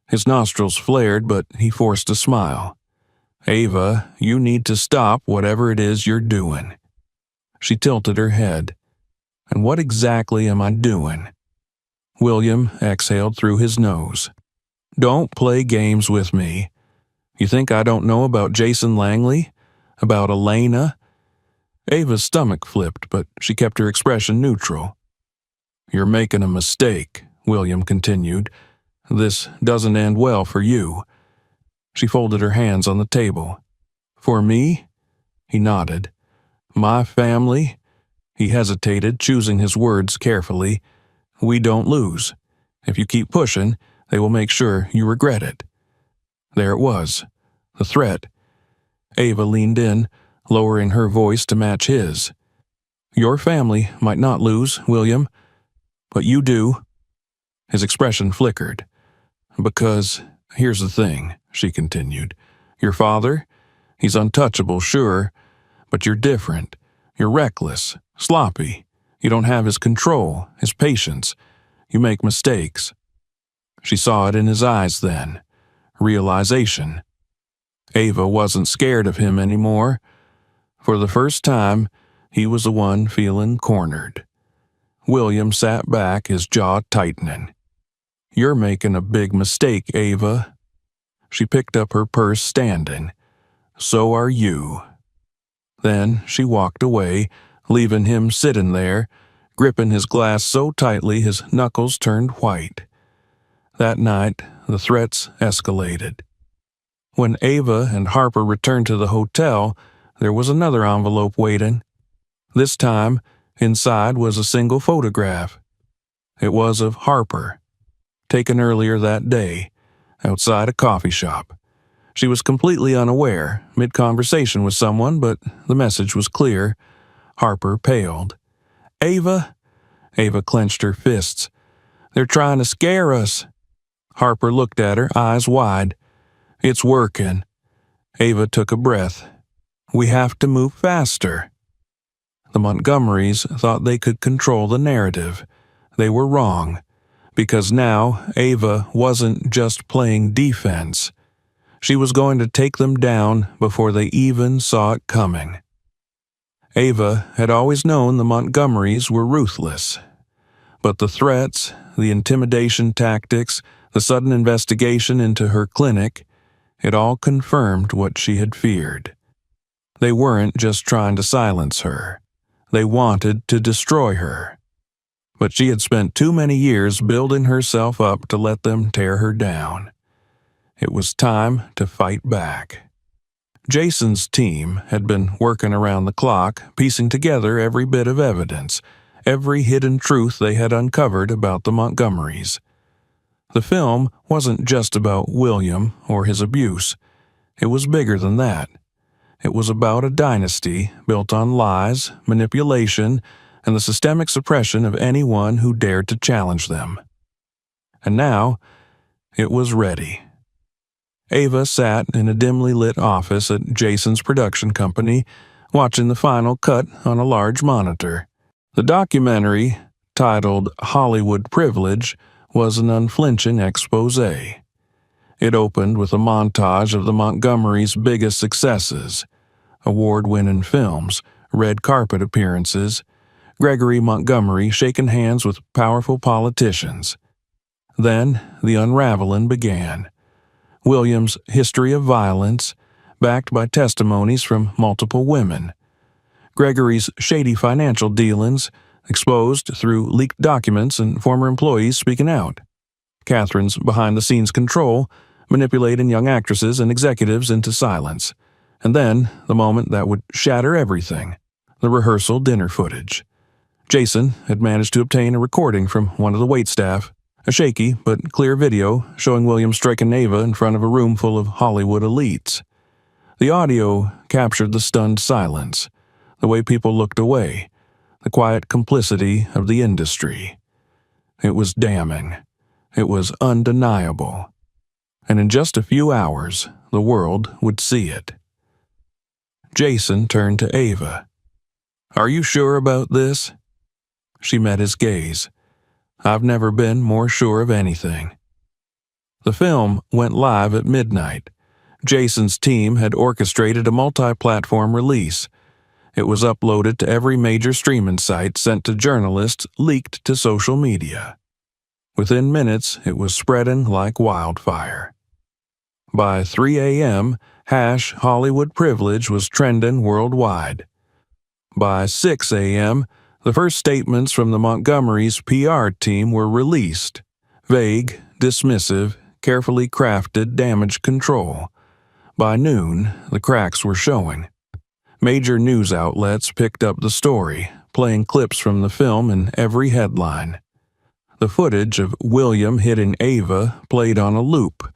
His nostrils flared, but he forced a smile. Ava, you need to stop whatever it is you're doing. She tilted her head. And what exactly am I doing? William exhaled through his nose. Don't play games with me. You think I don't know about Jason Langley? About Elena? Ava's stomach flipped, but she kept her expression neutral. You're making a mistake, William continued. This doesn't end well for you. She folded her hands on the table. For me? He nodded. My family? He hesitated, choosing his words carefully. We don't lose. If you keep pushing, they will make sure you regret it. There it was, the threat. Ava leaned in, lowering her voice to match his. Your family might not lose, William, but you do. His expression flickered. Because, here's the thing, she continued. Your father? He's untouchable, sure, but you're different. You're reckless, sloppy. You don't have his control, his patience. You make mistakes. She saw it in his eyes then. Realization. Ava wasn't scared of him anymore. For the first time, he was the one feeling cornered. William sat back, his jaw tightening. You're making a big mistake, Ava. She picked up her purse standing. So are you. Then she walked away, leaving him sitting there, gripping his glass so tightly his knuckles turned white. That night, the threats escalated. When Ava and Harper returned to the hotel, there was another envelope waiting. This time, inside was a single photograph. It was of Harper, taken earlier that day, outside a coffee shop. She was completely unaware, mid-conversation with someone, but the message was clear. Harper paled. Ava? Ava clenched her fists. They're trying to scare us. Harper looked at her, eyes wide. It's working. Ava took a breath. We have to move faster. The Montgomerys thought they could control the narrative. They were wrong, because now Ava wasn't just playing defense. She was going to take them down before they even saw it coming. Ava had always known the Montgomerys were ruthless. But the threats, the intimidation tactics, the sudden investigation into her clinic, it all confirmed what she had feared. They weren't just trying to silence her. They wanted to destroy her. But she had spent too many years building herself up to let them tear her down. It was time to fight back. Jason's team had been working around the clock, piecing together every bit of evidence, every hidden truth they had uncovered about the Montgomerys. The film wasn't just about William or his abuse. It was bigger than that. It was about a dynasty built on lies, manipulation, and the systemic suppression of anyone who dared to challenge them. And now, it was ready. Ava sat in a dimly lit office at Jason's production company, watching the final cut on a large monitor. The documentary, titled Hollywood Privilege, was an unflinching expose. It opened with a montage of the Montgomerys' biggest successes: award-winning films, red carpet appearances, Gregory Montgomery shaking hands with powerful politicians. Then the unraveling began. William's history of violence, backed by testimonies from multiple women. Gregory's shady financial dealings, exposed through leaked documents and former employees speaking out. Catherine's behind-the-scenes control, manipulating young actresses and executives into silence. And then, the moment that would shatter everything, the rehearsal dinner footage. Jason had managed to obtain a recording from one of the waitstaff, a shaky but clear video showing William striking Ava in front of a room full of Hollywood elites. The audio captured the stunned silence, the way people looked away, the quiet complicity of the industry. It was damning. It was undeniable. And in just a few hours, the world would see it. Jason turned to Ava. "Are you sure about this?" She met his gaze. "I've never been more sure of anything." The film went live at midnight. Jason's team had orchestrated a multi-platform release. It was uploaded to every major streaming site, sent to journalists, leaked to social media. Within minutes, it was spreading like wildfire. By 3 a.m., #Hollywood Privilege was trending worldwide. By 6 a.m., the first statements from the Montgomery's PR team were released. Vague, dismissive, carefully crafted damage control. By noon, the cracks were showing. Major news outlets picked up the story, playing clips from the film in every headline. The footage of William hitting Ava played on a loop,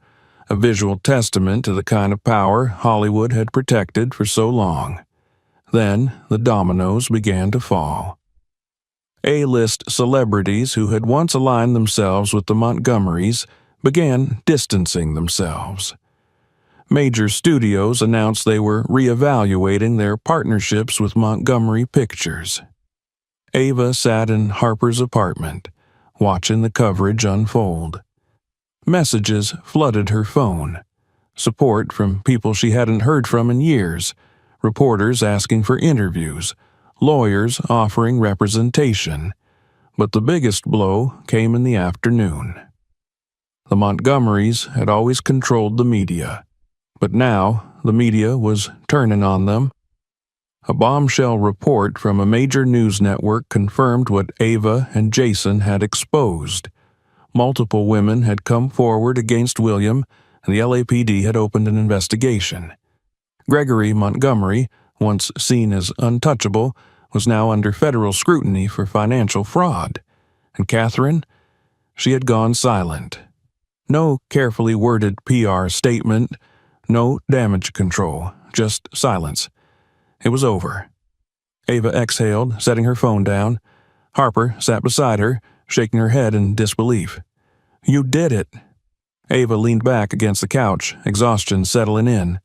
a visual testament to the kind of power Hollywood had protected for so long. Then the dominoes began to fall. A-list celebrities who had once aligned themselves with the Montgomerys began distancing themselves. Major studios announced they were reevaluating their partnerships with Montgomery Pictures. Ava sat in Harper's apartment, watching the coverage unfold. Messages flooded her phone. Support from people she hadn't heard from in years, reporters asking for interviews, lawyers offering representation. But the biggest blow came in the afternoon. The Montgomerys had always controlled the media, but now the media was turning on them. A bombshell report from a major news network confirmed what Ava and Jason had exposed. Multiple women had come forward against William, and the LAPD had opened an investigation. Gregory Montgomery, once seen as untouchable, was now under federal scrutiny for financial fraud. And Catherine? She had gone silent. No carefully worded PR statement, no damage control, just silence. It was over. Ava exhaled, setting her phone down. Harper sat beside her, shaking her head in disbelief. "You did it." Ava leaned back against the couch, exhaustion settling in.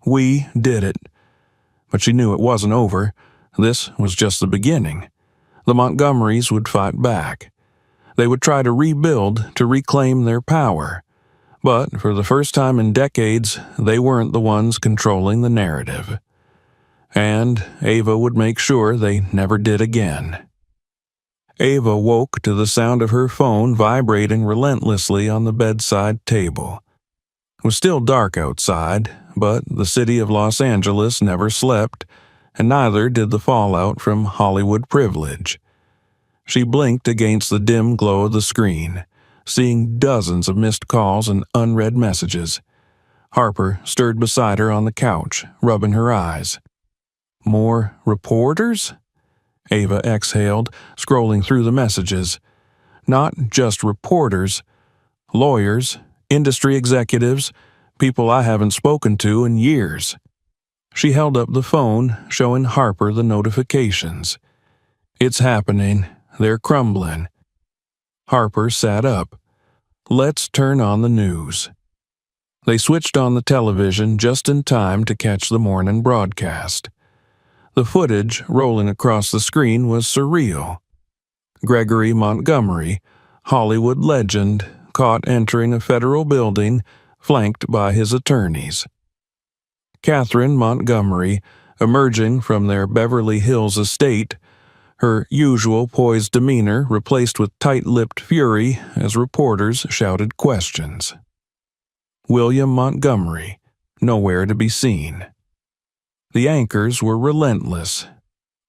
"We did it." But she knew it wasn't over. This was just the beginning. The Montgomerys would fight back. They would try to rebuild, to reclaim their power. But for the first time in decades, they weren't the ones controlling the narrative. And Ava would make sure they never did again. Ava woke to the sound of her phone vibrating relentlessly on the bedside table. It was still dark outside, but the city of Los Angeles never slept, and neither did the fallout from Hollywood Privilege. She blinked against the dim glow of the screen, seeing dozens of missed calls and unread messages. Harper stirred beside her on the couch, rubbing her eyes. More reporters? Ava exhaled, scrolling through the messages. Not just reporters. Lawyers, industry executives, people I haven't spoken to in years. She held up the phone, showing Harper the notifications. "It's happening. They're crumbling." Harper sat up. "Let's turn on the news." They switched on the television just in time to catch the morning broadcast. The footage rolling across the screen was surreal. Gregory Montgomery, Hollywood legend, caught entering a federal building, flanked by his attorneys. Catherine Montgomery, emerging from their Beverly Hills estate, her usual poised demeanor replaced with tight-lipped fury as reporters shouted questions. William Montgomery, nowhere to be seen. The anchors were relentless.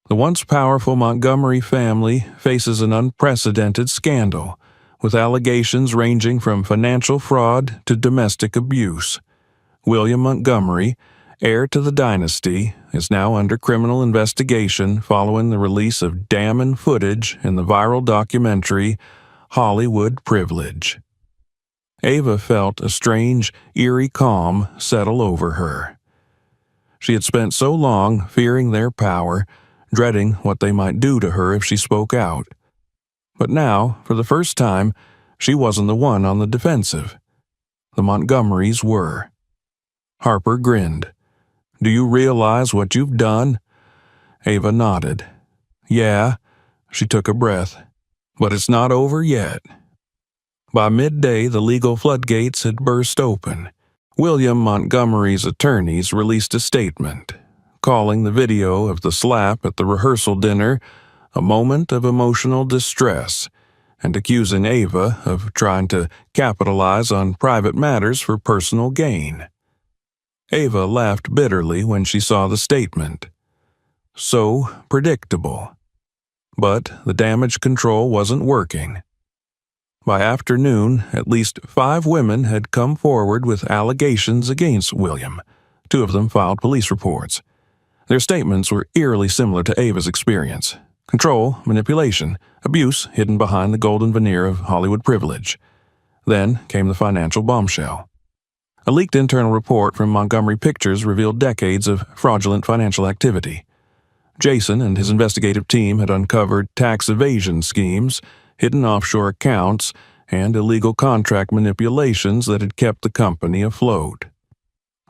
The once powerful Montgomery family faces an unprecedented scandal, with allegations ranging from financial fraud to domestic abuse. William Montgomery, heir to the dynasty, is now under criminal investigation following the release of damning footage in the viral documentary Hollywood Privilege. Ava felt a strange, eerie calm settle over her. She had spent so long fearing their power, dreading what they might do to her if she spoke out. But now, for the first time, she wasn't the one on the defensive. The Montgomerys were. Harper grinned. "Do you realize what you've done?" Ava nodded. "Yeah." She took a breath. "But it's not over yet." By midday, the legal floodgates had burst open. William Montgomery's attorneys released a statement, calling the video of the slap at the rehearsal dinner a moment of emotional distress, and accusing Ava of trying to capitalize on private matters for personal gain. Ava laughed bitterly when she saw the statement. So predictable. But the damage control wasn't working. By afternoon, at least 5 women had come forward with allegations against William. 2 of them filed police reports. Their statements were eerily similar to Ava's experience. Control, manipulation, abuse hidden behind the golden veneer of Hollywood privilege. Then came the financial bombshell. A leaked internal report from Montgomery Pictures revealed decades of fraudulent financial activity. Jason and his investigative team had uncovered tax evasion schemes, hidden offshore accounts, and illegal contract manipulations that had kept the company afloat.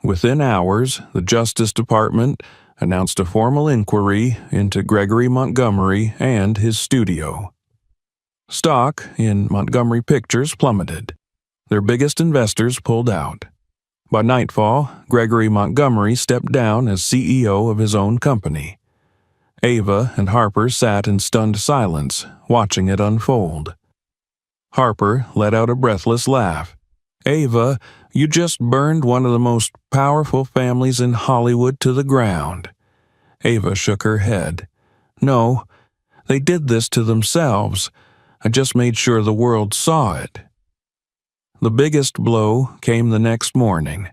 Within hours, the Justice Department announced a formal inquiry into Gregory Montgomery and his studio. Stock in Montgomery Pictures plummeted. Their biggest investors pulled out. By nightfall, Gregory Montgomery stepped down as CEO of his own company. Ava and Harper sat in stunned silence, watching it unfold. Harper let out a breathless laugh. "Ava, you just burned one of the most powerful families in Hollywood to the ground." Ava shook her head. "No, they did this to themselves. I just made sure the world saw it." The biggest blow came the next morning.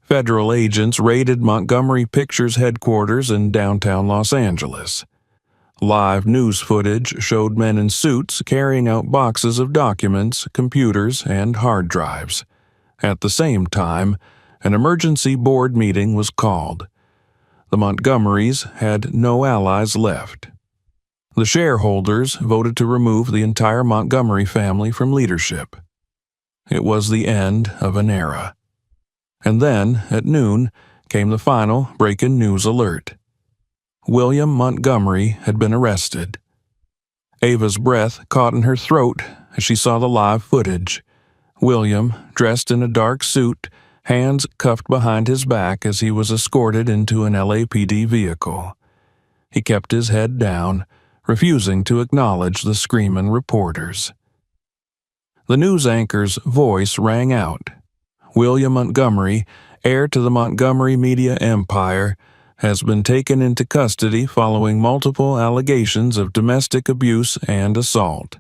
Federal agents raided Montgomery Pictures headquarters in downtown Los Angeles. Live news footage showed men in suits carrying out boxes of documents, computers, and hard drives. At the same time, an emergency board meeting was called. The Montgomerys had no allies left. The shareholders voted to remove the entire Montgomery family from leadership. It was the end of an era. And then, at noon, came the final breaking news alert. William Montgomery had been arrested. Ava's breath caught in her throat as she saw the live footage. William, dressed in a dark suit, hands cuffed behind his back as he was escorted into an LAPD vehicle. He kept his head down, refusing to acknowledge the screaming reporters. The news anchor's voice rang out. "William Montgomery, heir to the Montgomery media empire, has been taken into custody following multiple allegations of domestic abuse and assault.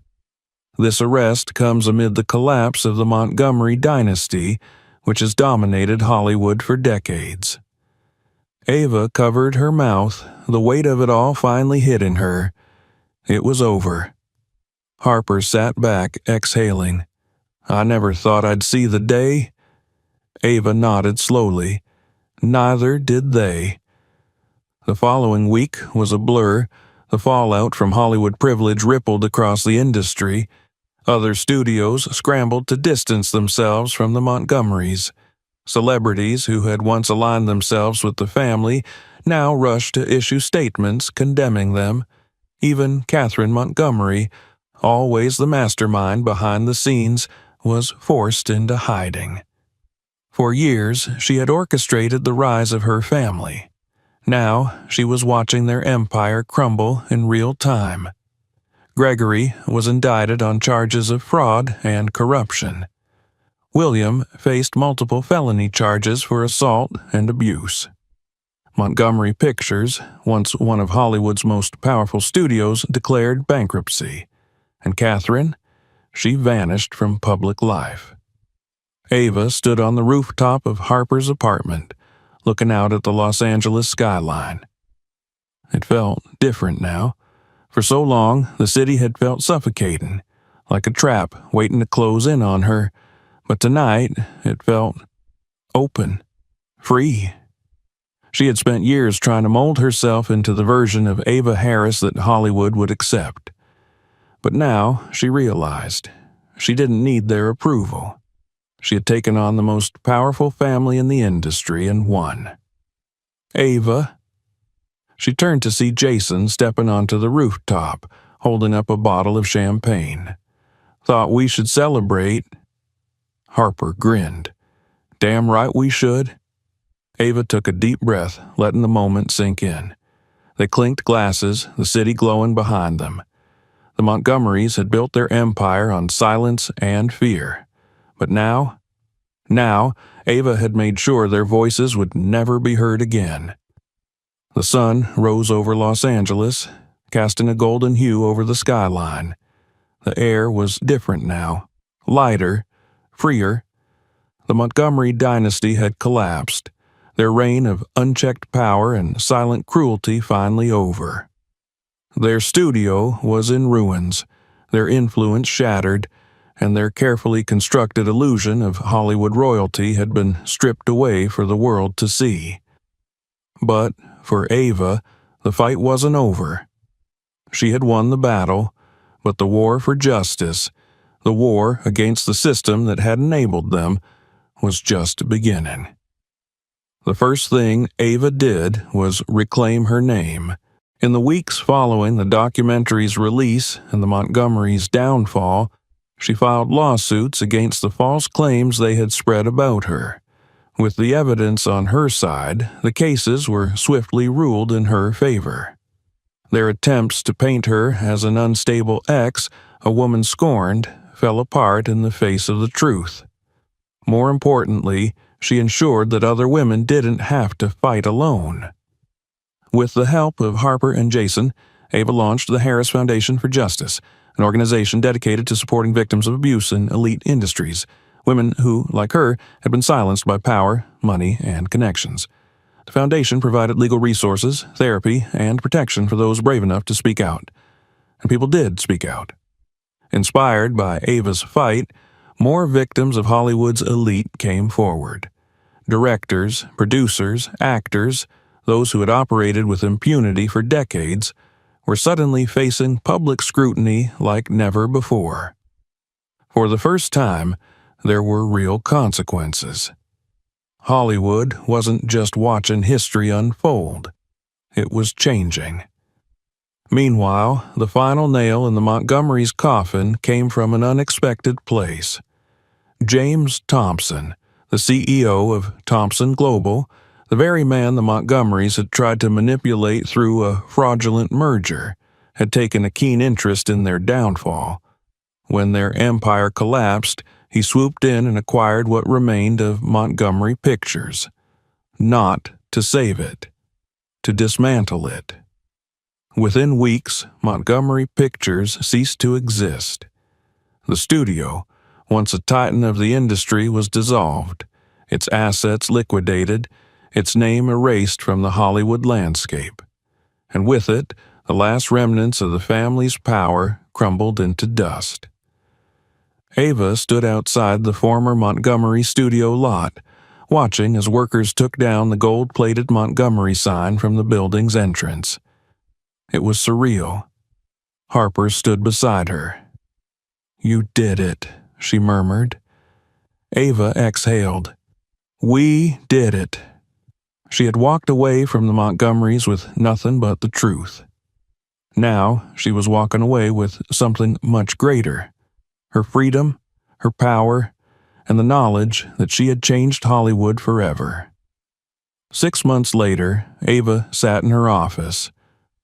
This arrest comes amid the collapse of the Montgomery dynasty, which has dominated Hollywood for decades." Ava covered her mouth. The weight of it all finally hit in her. It was over. Harper sat back, exhaling. "I never thought I'd see the day." Ava nodded slowly. Neither did they. The following week was a blur. The fallout from Hollywood privilege rippled across the industry. Other studios scrambled to distance themselves from the Montgomerys. Celebrities who had once aligned themselves with the family now rushed to issue statements condemning them. Even Catherine Montgomery, always the mastermind behind the scenes, was forced into hiding. For years, she had orchestrated the rise of her family. Now, she was watching their empire crumble in real time. Gregory was indicted on charges of fraud and corruption. William faced multiple felony charges for assault and abuse. Montgomery Pictures, once one of Hollywood's most powerful studios, declared bankruptcy. And Catherine? She vanished from public life. Ava stood on the rooftop of Harper's apartment, looking out at the Los Angeles skyline. It felt different now. For so long, the city had felt suffocating, like a trap waiting to close in on her. But tonight, it felt open, free. She had spent years trying to mold herself into the version of Ava Harris that Hollywood would accept. But now she realized she didn't need their approval. She had taken on the most powerful family in the industry and won. Ava. She turned to see Jason stepping onto the rooftop, holding up a bottle of champagne. Thought we should celebrate. Harper grinned. Damn right we should. Ava took a deep breath, letting the moment sink in. They clinked glasses, the city glowing behind them. The Montgomerys had built their empire on silence and fear. But now, Ava had made sure their voices would never be heard again. The sun rose over Los Angeles, casting a golden hue over the skyline. The air was different now, lighter, freer. The Montgomery dynasty had collapsed, their reign of unchecked power and silent cruelty finally over. Their studio was in ruins, their influence shattered, and their carefully constructed illusion of Hollywood royalty had been stripped away for the world to see. But for Ava, the fight wasn't over. She had won the battle, but the war for justice, the war against the system that had enabled them, was just beginning. The first thing Ava did was reclaim her name. In the weeks following the documentary's release and the Montgomerys' downfall, she filed lawsuits against the false claims they had spread about her. With the evidence on her side, the cases were swiftly ruled in her favor. Their attempts to paint her as an unstable ex, a woman scorned, fell apart in the face of the truth. More importantly, she ensured that other women didn't have to fight alone. With the help of Harper and Jason, Ava launched the Harris Foundation for Justice, an organization dedicated to supporting victims of abuse in elite industries, women who, like her, had been silenced by power, money, and connections. The foundation provided legal resources, therapy, and protection for those brave enough to speak out. And people did speak out. Inspired by Ava's fight, more victims of Hollywood's elite came forward. Directors, producers, actors, those who had operated with impunity for decades, were suddenly facing public scrutiny like never before. For the first time, there were real consequences. Hollywood wasn't just watching history unfold. It was changing. Meanwhile, the final nail in the Montgomerys' coffin came from an unexpected place. James Thompson, the CEO of Thompson Global, the very man the Montgomerys had tried to manipulate through a fraudulent merger, had taken a keen interest in their downfall. When their empire collapsed, he swooped in and acquired what remained of Montgomery Pictures. Not to save it, to dismantle it. Within weeks, Montgomery Pictures ceased to exist. The studio, once a titan of the industry, was dissolved, its assets liquidated, its name erased from the Hollywood landscape. And with it, the last remnants of the family's power crumbled into dust. Ava stood outside the former Montgomery studio lot, watching as workers took down the gold-plated Montgomery sign from the building's entrance. It was surreal. Harper stood beside her. "You did it," she murmured. Ava exhaled. "We did it." She had walked away from the Montgomerys with nothing but the truth. Now she was walking away with something much greater. Her freedom, her power, and the knowledge that she had changed Hollywood forever. 6 months later, Ava sat in her office,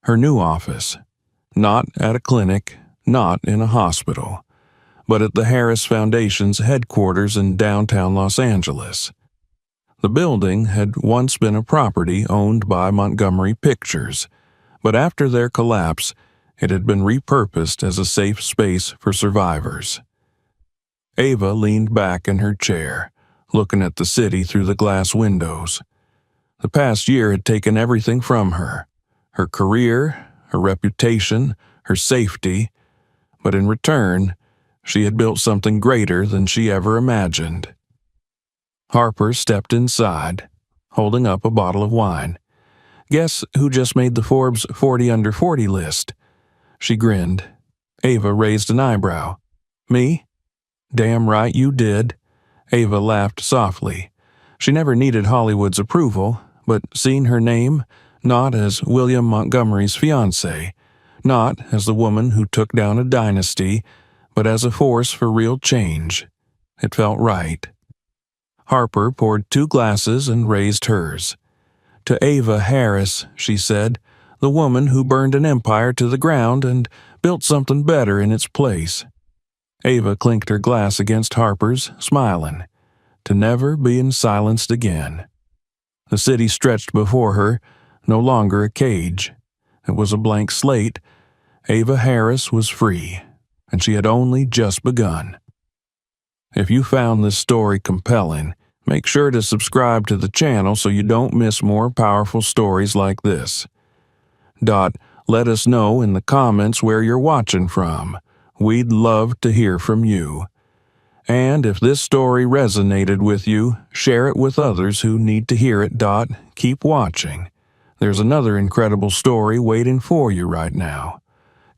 her new office, not at a clinic, not in a hospital, but at the Harris Foundation's headquarters in downtown Los Angeles. The building had once been a property owned by Montgomery Pictures, but after their collapse, it had been repurposed as a safe space for survivors. Ava leaned back in her chair, looking at the city through the glass windows. The past year had taken everything from her: her career, her reputation, her safety, but in return, she had built something greater than she ever imagined. Harper stepped inside, holding up a bottle of wine. Guess who just made the Forbes 40 Under 40 list? She grinned. Ava raised an eyebrow. Me? Damn right you did. Ava laughed softly. She never needed Hollywood's approval, but seeing her name, not as William Montgomery's fiancée, not as the woman who took down a dynasty, but as a force for real change, it felt right. Harper poured 2 glasses and raised hers. To Ava Harris, she said, the woman who burned an empire to the ground and built something better in its place. Ava clinked her glass against Harper's, smiling. To never being silenced again. The city stretched before her, no longer a cage. It was a blank slate. Ava Harris was free, and she had only just begun. If you found this story compelling, make sure to subscribe to the channel so you don't miss more powerful stories like this. Let us know in the comments where you're watching from. We'd love to hear from you. And if this story resonated with you, share it with others who need to hear it. Keep watching. There's another incredible story waiting for you right now.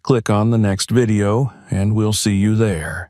Click on the next video, and we'll see you there.